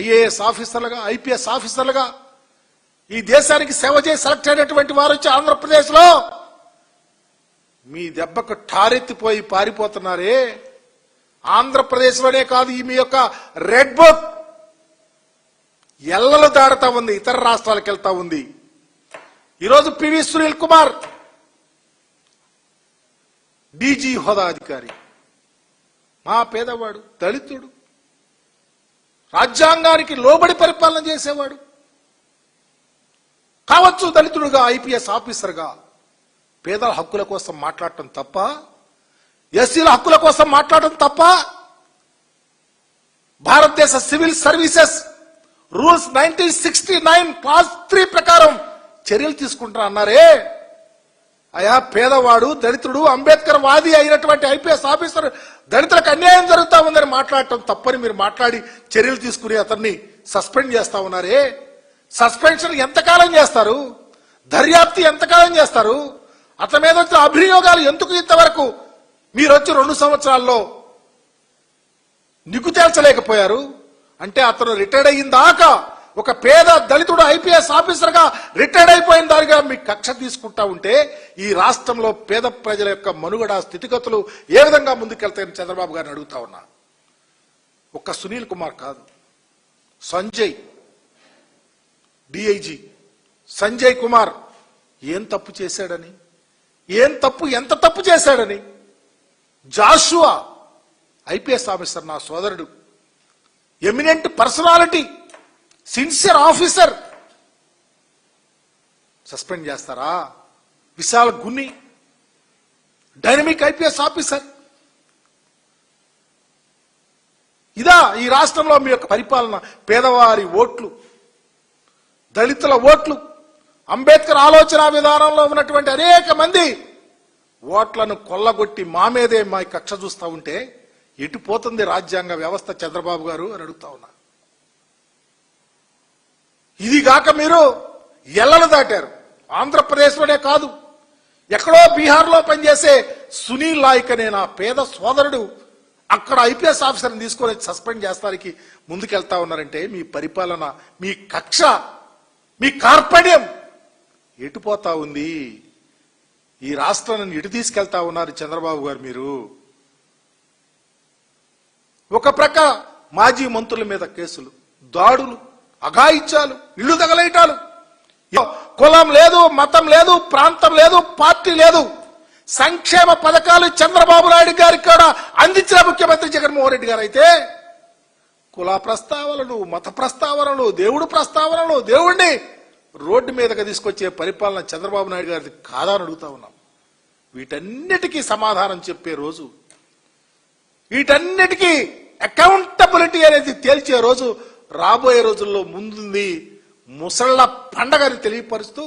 IAS ఆఫీసర్లుగా, IPS ఆఫీసర్లుగా ఈ దేశానికి సేవ చేసి సెలెక్ట్ అయినటువంటి వారు వచ్చి ఆంధ్రప్రదేశ్లో మీ దెబ్బకు ఠారెత్తిపోయి పారిపోతున్నారే. ఆంధ్రప్రదేశ్లోనే కాదు, ఈ మీ యొక్క రెడ్ బుక్ ఎల్లలు దాడుతా ఉంది, ఇతర రాష్ట్రాలకు వెళ్తా ఉంది. ఈరోజు పివి సునీల్ కుమార్ డీజీ హోదా అధికారి, మా పేదవాడు, దళితుడు, రాజ్యాంగానికి లోబడి పరిపాలన చేసేవాడు కావచ్చు, దళితుడుగా, ఐపీఎస్ ఆఫీసర్గా పేదల హక్కుల కోసం మాట్లాడటం తప్ప, ఎస్సీల హక్కుల కోసం మాట్లాడటం తప్ప, భారతదేశ సివిల్ సర్వీసెస్ రూల్స్ 1969 క్లాస్ 3 ప్రకారం చర్యలు తీసుకుంటారా అన్నారే. అయా పేదవాడు, దళితుడు, అంబేద్కర్ వాది అయినటువంటి ఐపీఎస్ ఆఫీసర్ దళితులకు అన్యాయం జరుగుతా ఉందని మాట్లాడటం తప్పని మీరు మాట్లాడి చర్యలు తీసుకుని అతన్ని సస్పెండ్ చేస్తా ఉన్నారే. సస్పెన్షన్ ఎంతకాలం చేస్తారు? దర్యాప్తు ఎంతకాలం చేస్తారు? అతని మీద వచ్చిన అభియోగాలు ఎందుకు ఇంతవరకు మీరు వచ్చి 2 సంవత్సరాల్లో నిగ్గు తేల్చలేకపోయారు? అంటే అతను రిటైర్డ్ అయిన దాకా ఒక పేద దళితుడు ఐపీఎస్ ఆఫీసర్ గా రిటైర్డ్ అయిపోయిన దానిగా మీ కక్ష తీసుకుంటా ఉంటే ఈ రాష్ట్రంలో పేద ప్రజల యొక్క మనుగడ స్థితిగతులు ఏ విధంగా ముందుకెళ్తాయని చంద్రబాబు గారిని అడుగుతా ఉన్నా. ఒక్క సునీల్ కుమార్ కాదు, సంజయ్ డిఐజీ సంజయ్ కుమార్ ఏం తప్పు చేశాడని, ఎంత తప్పు చేశాడని, జాషువా ఐపీఎస్ ఆఫీసర్ నా సోదరుడు, eminent personality, sincere officer suspend చేస్తారా? Vishal Gunni dynamic IPS officer. ఇదా ఈ రాష్ట్రంలో మీ యొక్క పరిపాలన? పేదవారి ఓట్లు, దళితుల ఓట్లు, అంబేద్కర్ ఆలోచన విధానంలో ఉన్నటువంటి అనేక మంది ఓట్లను కొల్లగొట్టి మా మీదే మా కక్ష చూస్తా ఉంటే ఎటు పోతుంది రాజ్యాంగ వ్యవస్థ చంద్రబాబు గారు అని అడుగుతా ఉన్నా. ఇదిగాక మీరు ఎల్లలు దాటారు. ఆంధ్రప్రదేశ్లోనే కాదు, ఎక్కడో బీహార్లో పనిచేసే సునీల్ నాయక్ అనే నా పేద సోదరుడు అక్కడ ఐపీఎస్ ఆఫీసర్ని తీసుకొని సస్పెండ్ చేస్తానికి ముందుకెళ్తా ఉన్నారంటే మీ పరిపాలన, మీ కక్ష, మీ కార్పణ్యం ఎటుపోతా ఉంది? ఈ రాష్ట్రాన్ని ఎటు తీసుకెళ్తా ఉన్నారు చంద్రబాబు గారు మీరు? ఒక ప్రక్క మాజీ మంత్రుల మీద కేసులు, దాడులు, అఘాయిత్యాలు, ఇళ్లు తగలేయటాలు, కులం లేదు, మతం లేదు, ప్రాంతం లేదు, పార్టీ లేదు, సంక్షేమ పథకాలు చంద్రబాబు నాయుడు గారికి కూడా అందించిన ముఖ్యమంత్రి జగన్మోహన్ రెడ్డి గారు అయితే కుల ప్రస్తావనలు, మత ప్రస్తావనలు, దేవుడు ప్రస్తావనలు, దేవుణ్ణి రోడ్డు మీదకి తీసుకొచ్చే పరిపాలన చంద్రబాబు నాయుడు గారిది కాదా అని అడుగుతా ఉన్నాం. వీటన్నిటికీ సమాధానం చెప్పే రోజు, వీటన్నిటికీ అకౌంటబిలిటీ అనేది తేల్చే రోజు రాబోయే రోజుల్లో ముందుంది. ముసళ్ల పండగని తెలియపరుస్తూ